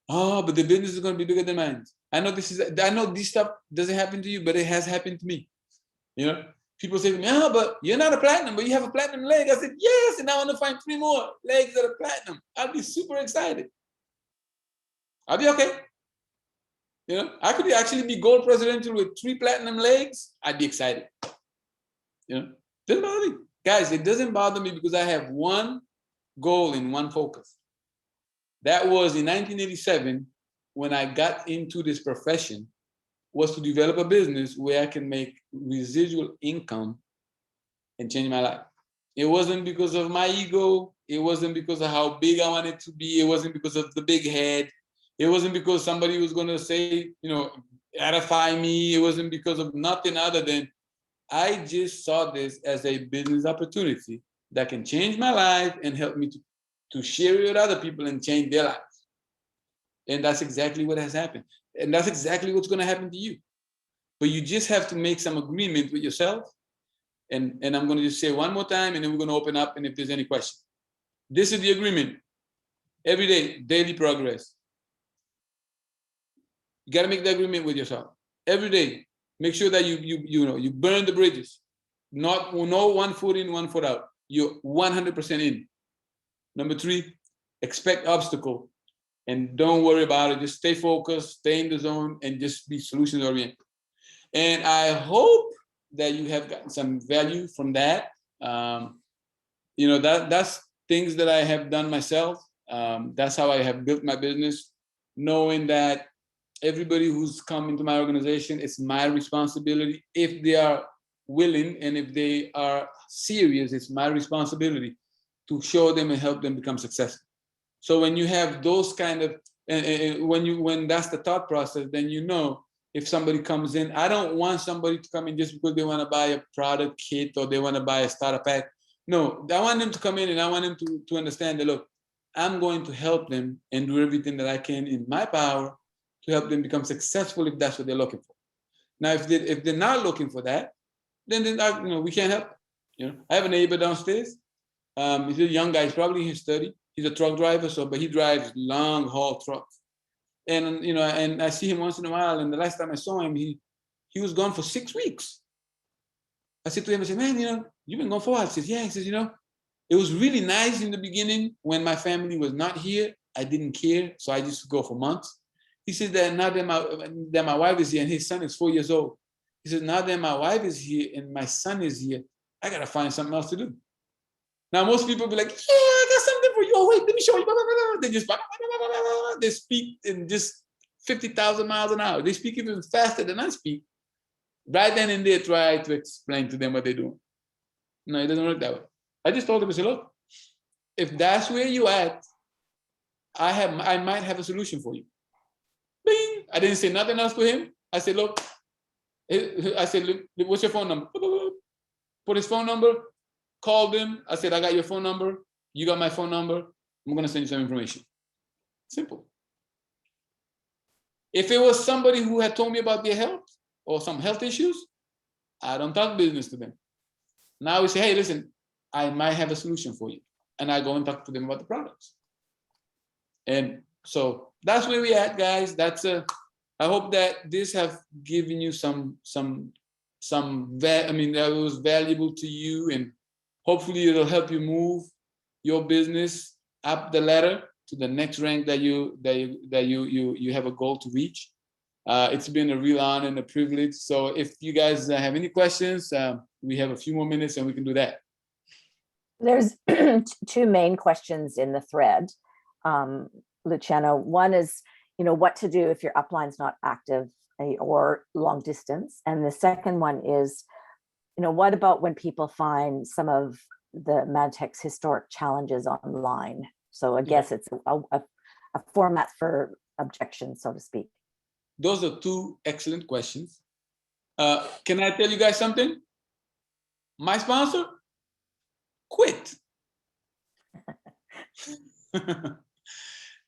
Oh, but the business is going to be bigger than mine. I know this stuff doesn't happen to you, but it has happened to me. People say to me, oh, but you're not a platinum, but you have a platinum leg. I said, yes, and I want to find 3 more legs that are platinum. I'll be super excited. I'll be okay. I could actually be gold presidential with 3 platinum legs. I'd be excited. Doesn't bother me. Guys, it doesn't bother me because I have one goal and one focus. That was in 1987 when I got into this profession, was to develop a business where I can make residual income and change my life. It wasn't because of my ego. It wasn't because of how big I wanted to be. It wasn't because of the big head. It wasn't because somebody was going to say, edify me. It wasn't because of nothing other than I just saw this as a business opportunity that can change my life and help me to share it with other people and change their lives. And that's exactly what has happened. And that's exactly what's going to happen to you. But you just have to make some agreement with yourself. And I'm going to just say one more time, and then we're going to open up. And if there's any questions, this is the agreement. Every day, daily progress. You got to make the agreement with yourself. Every day, make sure that you burn the bridges. No 1 foot in, 1 foot out. You're 100% in. Number 3, expect obstacle. And don't worry about it. Just stay focused, stay in the zone, and just be solutions oriented. And I hope that you have gotten some value from that. That's things that I have done myself. That's how I have built my business, knowing that everybody who's come into my organization, it's my responsibility. If they are willing and if they are serious, it's my responsibility to show them and help them become successful. So when you have those kind of, when that's the thought process, then if somebody comes in, I don't want somebody to come in just because they want to buy a product kit or they want to buy a starter pack. No, I want them to come in and I want them to understand that, look, I'm going to help them and do everything that I can in my power to help them become successful if that's what they're looking for. Now, if they're not looking for that, then we can't help them. I have a neighbor downstairs. He's a young guy. He's probably in his 30s. He's a truck driver, but he drives long haul trucks. And, you know, and I see him once in a while. And the last time I saw him, he was gone for 6 weeks. I said to him, I said, man, you know, you've been gone for a while. He says, yeah. He says, you know, it was really nice in the beginning when my family was not here. I didn't care. So I used to go for months. He says that now that my wife is here and his son is 4 years old. He says, now that my wife is here and my son is here, I got to find something else to do. Now, most people be like, yeah, I got something for you. Oh, wait, let me show you. They just, they speak in just 50,000 miles an hour. They speak even faster than I speak. Right then and there, try to explain to them what they're doing. No, it doesn't work that way. I just told them, I said, look, if that's where you at, I might have a solution for you. Bing! I didn't say nothing else to him. I said, look, what's your phone number? Put his phone number, called him. I said, I got your phone number. You got my phone number. I'm going to send you some information. Simple. If it was somebody who had told me about their health or some health issues, I don't talk business to them. Now we say, hey, listen, I might have a solution for you. And I go and talk to them about the products. And so that's where we at, guys. I hope that this have given you that was valuable to you, and hopefully it'll help you move your business up the ladder to the next rank that you have a goal to reach. It's been a real honor and a privilege. So if you guys have any questions, we have a few more minutes and we can do that. There's two main questions in the thread, Luciano. One is, what to do if your upline's not active or long distance. And the second one is, what about when people find some of the Manitech's historic challenges online? So I guess it's a format for objections, so to speak. Those are two excellent questions. Can I tell you guys something? My sponsor quit.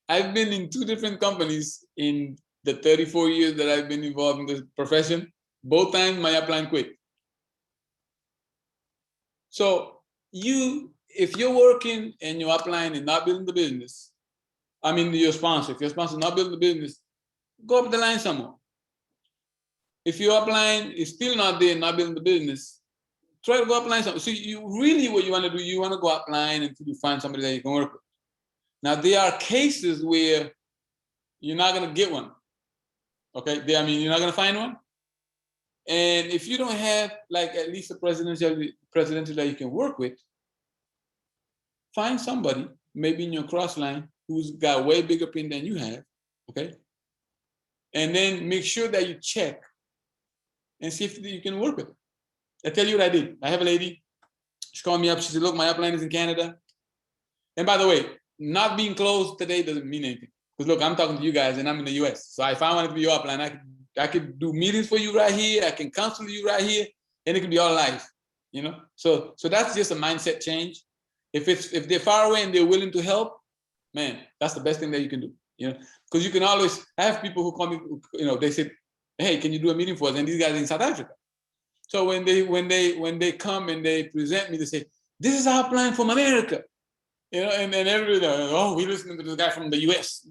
I've been in 2 different companies in the 34 years that I've been involved in this profession. Both times my upline quit. So if you're working and your upline is not building the business, your sponsor, if your sponsor is not building the business, go up the line somewhere. If your upline is still not there, not building the business, try to go upline somewhere. So what you want to do, you want to go upline until you find somebody that you can work with. Now, there are cases where you're not going to get one. Okay? You're not going to find one. And if you don't have at least a presidential that you can work with, find somebody, maybe in your cross line, who's got way bigger pin than you have. Okay? And then make sure that you check and see if you can work with her. I tell you what I did. I have a lady. She called me up. She said, look, my upline is in Canada. And by the way, not being closed today doesn't mean anything. Because look, I'm talking to you guys and I'm in the US. So if I wanted to be your upline, I could do meetings for you right here. I can counsel you right here. And it could be all live. So that's just a mindset change. If they're far away and they're willing to help, man, that's the best thing that you can do. Because you can always have people who call me, they say, hey, can you do a meeting for us? And these guys are in South Africa. So when they come and they present me, they say, this is our plan from America. And everybody, we listening to this guy from the US.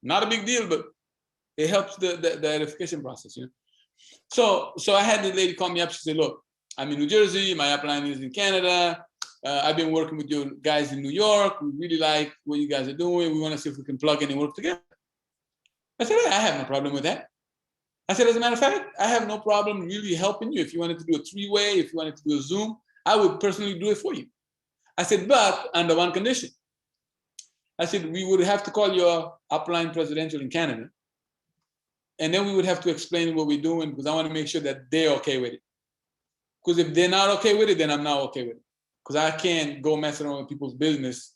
Not a big deal, but it helps the edification process. So I had the lady call me up. She said, look, I'm in New Jersey. My upline is in Canada. I've been working with your guys in New York. We really like what you guys are doing. We want to see if we can plug in and work together. I said, I have no problem with that. I said, as a matter of fact, I have no problem really helping you. If you wanted to do a 3-way, if you wanted to do a Zoom, I would personally do it for you. I said, but under one condition. I said, we would have to call your upline presidential in Canada. And then we would have to explain what we're doing, because I want to make sure that they're okay with it. Because if they're not okay with it, then I'm not okay with it. Because I can't go mess around with people's business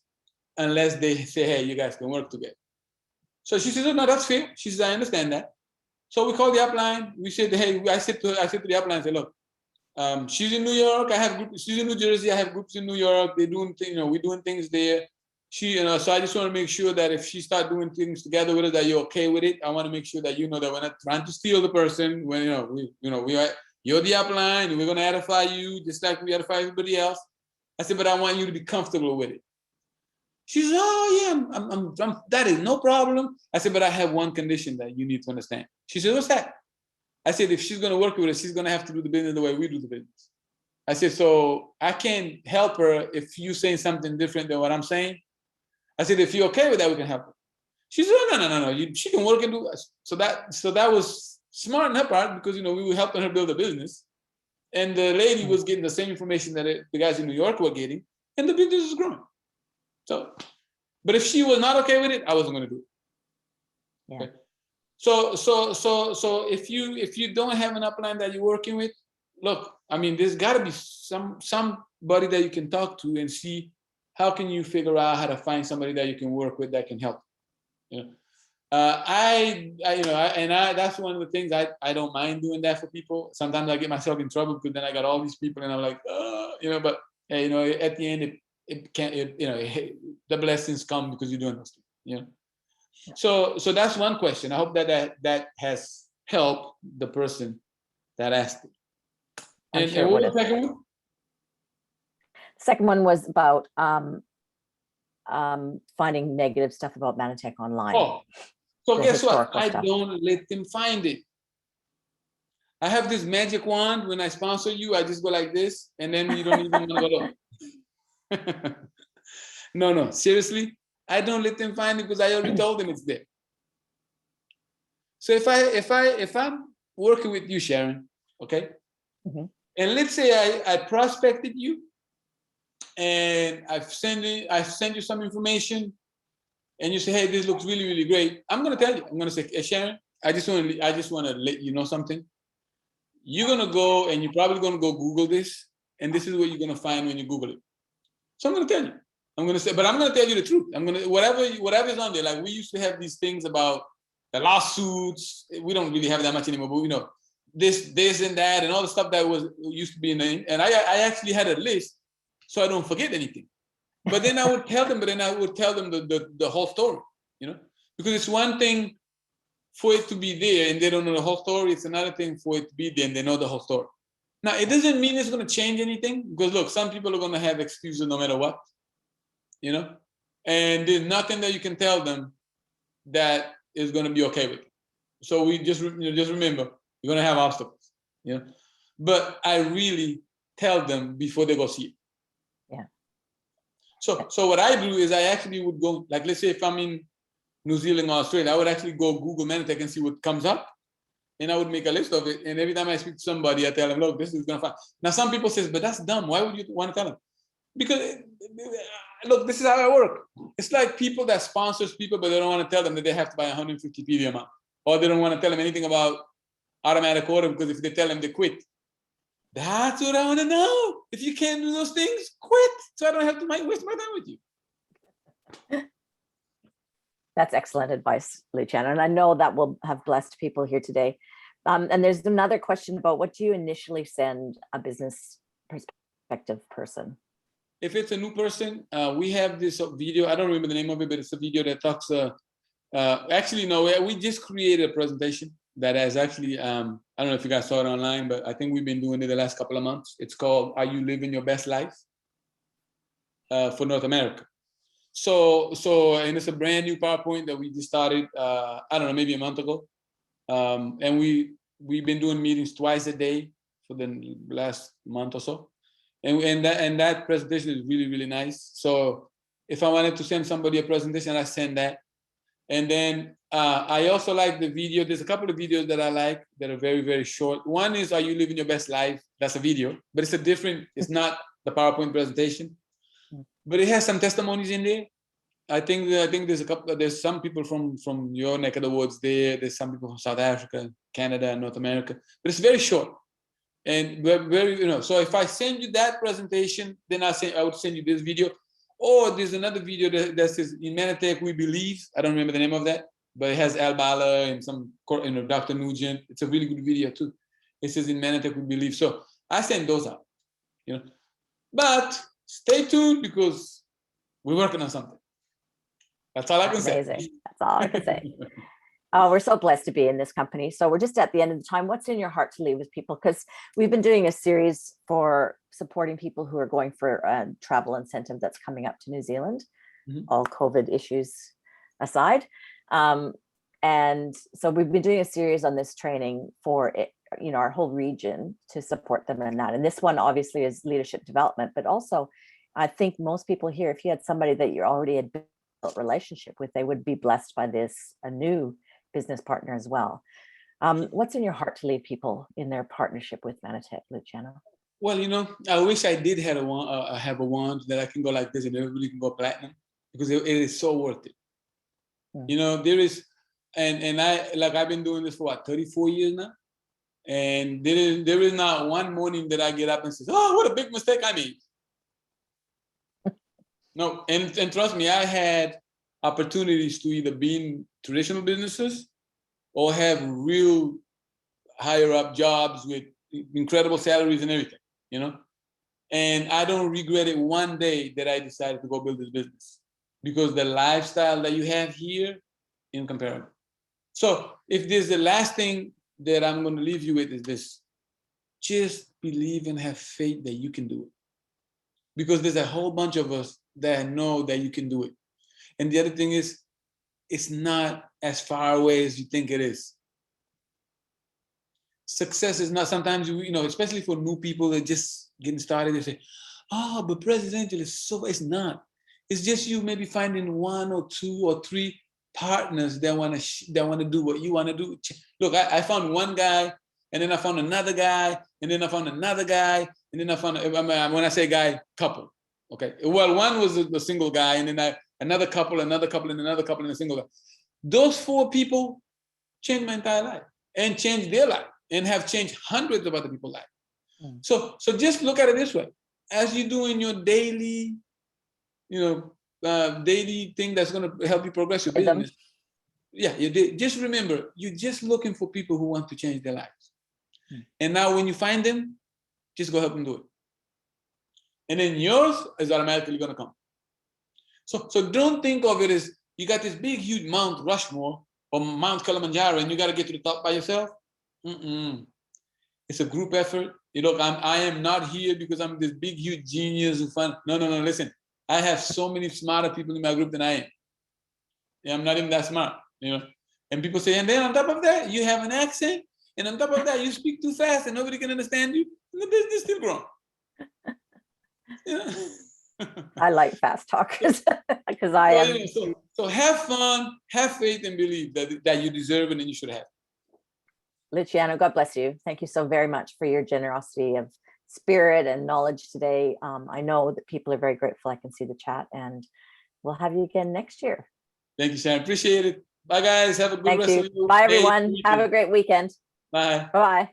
unless they say, hey, you guys can work together. So she says, oh, no, that's fair. She says, I understand that. So we called the upline. We said, hey, I said to the upline, I said, look, she's in New York. I have groups. She's in New Jersey. I have groups in New York. They're doing things, we're doing things there. So I just want to make sure that if she start doing things together with us, that you're okay with it. I want to make sure that that we're not trying to steal the person. When you're the upline, and we're going to edify you just like we edify everybody else. I said, but I want you to be comfortable with it. She says, oh yeah, that is no problem. I said, but I have one condition that you need to understand. She said, what's that? I said, if she's going to work with us, she's going to have to do the business the way we do the business. I said, so I can't help her if you're saying something different than what I'm saying. I said, if you're okay with that, we can help her. She said, oh, no. She can work and do us. So that was smart on her part, because, we were helping her build a business. And the lady was getting the same information that the guys in New York were getting, and the business is growing. So, but if she was not okay with it, I wasn't going to do it. Yeah. Okay. So if you don't have an upline that you're working with, look, I mean, there's got to be somebody that you can talk to and see how can you figure out how to find somebody that you can work with that can help. That's one of the things I don't mind doing that for people. Sometimes I get myself in trouble because then I got all these people and I'm like, but at the end it can't, the blessings come because you're doing those things, Yeah. So that's one question. I hope that has helped the person that asked it. And what was the second one? Second one was about finding negative stuff about Manatech online. Oh, so guess what? I don't let them find it. I have this magic wand. When I sponsor you, I just go like this, and then you don't even want to go look. No, seriously, I don't let them find it because I already told them it's there. So if I'm working with you, Sharon, okay, and let's say I prospected you, and I've sent you some information, and you say, hey, this looks really, really great. I'm gonna tell you. I'm gonna say, hey, Sharon, I just want to let you know something. You're gonna go and you're probably gonna go Google this, and this is what you're gonna find when you Google it. So I'm gonna tell you. I'm gonna say, but I'm gonna tell you the truth. I'm gonna whatever is on there. Like we used to have these things about the lawsuits. We don't really have that much anymore, but this and that and all the stuff that used to be in the. And I actually had a list so I don't forget anything. But then I would tell them. The whole story. Because it's one thing for it to be there and they don't know the whole story. It's another thing for it to be there and they know the whole story. Now, it doesn't mean it's going to change anything because, look, some people are going to have excuses no matter what, and there's nothing that you can tell them that is going to be okay with it. So we just remember, you're going to have obstacles, but I really tell them before they go see it. Yeah. So what I do is I actually would go, like, let's say if I'm in New Zealand or Australia, I would actually go Google Manatech and see what comes up. And I would make a list of it. And every time I speak to somebody, I tell them, look, this is going to find. Now, some people say, but that's dumb. Why would you want to tell them? Because, look, this is how I work. It's like people that sponsors people, but they don't want to tell them that they have to buy 150 PV a month. Or they don't want to tell them anything about automatic order because if they tell them, they quit. That's what I want to know. If you can't do those things, quit. So I don't have to waste my time with you. That's excellent advice, Luciano. And I know that will have blessed people here today. And there's another question about what do you initially send a business perspective person? If it's a new person, we have this video. I don't remember the name of it, but it's a video that talks. Actually, no, we just created a presentation that has actually, I don't know if you guys saw it online, but I think we've been doing it the last couple of months. It's called Are You Living Your Best Life? For North America. So, and it's a brand new PowerPoint that we just started, I don't know, maybe a month ago. And we've been doing meetings twice a day for the last month or so. And that presentation is really, really nice. So if I wanted to send somebody a presentation, I send that. And then I also like the video. There's a couple of videos that I like that are very, very short. One is Are You Living Your Best Life? That's a video, but it's not the PowerPoint presentation. But it has some testimonies in there. I think there's some people from your neck of the woods there. There's some people from South Africa, Canada, North America. But it's very short. And very, so if I send you that presentation, then I would send you this video. Or there's another video that says in Manatech We Believe. I don't remember the name of that, but it has Al Bala and Dr. Nugent. It's a really good video too. It says in Manatech We Believe. So I send those out, But stay tuned because we're working on something. That's all I can say. Amazing. That's all I can say. We're so blessed to be in this company. So we're just at the end of the time. What's in your heart to leave with people? Because we've been doing a series for supporting people who are going for a travel incentive that's coming up to New Zealand. Mhm. all COVID issues aside. And so we've been doing a series on this training for it, our whole region, to support them in that. And this one obviously is leadership development, but also I think most people here, if you had somebody that you already had built a relationship with, they would be blessed by this, a new business partner as well. What's in your heart to leave people in their partnership with Manatech, Luciano? Well, I wish I did have a wand that I can go like this and everybody can go platinum, because it is so worth it. There is, and I've been doing this for 34 years now. And there is not one morning that I get up and say, oh, what a big mistake I made. No, and trust me, I had opportunities to either be in traditional businesses or have real higher up jobs with incredible salaries and everything, And I don't regret it one day that I decided to go build this business, because the lifestyle that you have here, incomparable. So if there's the last thing that I'm going to leave you with is this: just believe and have faith that you can do it. Because there's a whole bunch of us that know that you can do it. And the other thing is, it's not as far away as you think it is. Success is not, sometimes, especially for new people that just getting started, they say, oh, but presidential is so, it's not. It's just you maybe finding one or two or three partners that want to do what you want to do. Look, I found one guy, and then I found another guy, and then I found another guy, and then I found, when I say guy, couple. Okay. Well, one was a single guy, and then another couple, and another couple, and a single guy. Those 4 people changed my entire life, and changed their life, and have changed hundreds of other people's lives. Mm. So just look at it this way: as you do in your daily, daily thing that's going to help you progress your business. Yeah, just remember, you're just looking for people who want to change their lives. And now when you find them, just go help them do it. And then yours is automatically going to come. So don't think of it as you got this big, huge Mount Rushmore or Mount Kilimanjaro and you got to get to the top by yourself. It's a group effort. Look, I am not here because I'm this big, huge genius who fun. No, listen. I have so many smarter people in my group than I am. Yeah, I'm not even that smart, And people say, and then on top of that, you have an accent, and on top of that, you speak too fast and nobody can understand you, and the business still growing. I like fast talkers because I am. So have fun, have faith, and believe that you deserve it and you should have. Luciano, God bless you. Thank you so very much for your generosity of spirit and knowledge today. I know that people are very grateful. I can see the chat, and we'll have you again next year. Thank you, Sharon. Appreciate it. Bye, guys. Have a good rest of your day. Bye, everyone. Have a great weekend. Bye. Bye.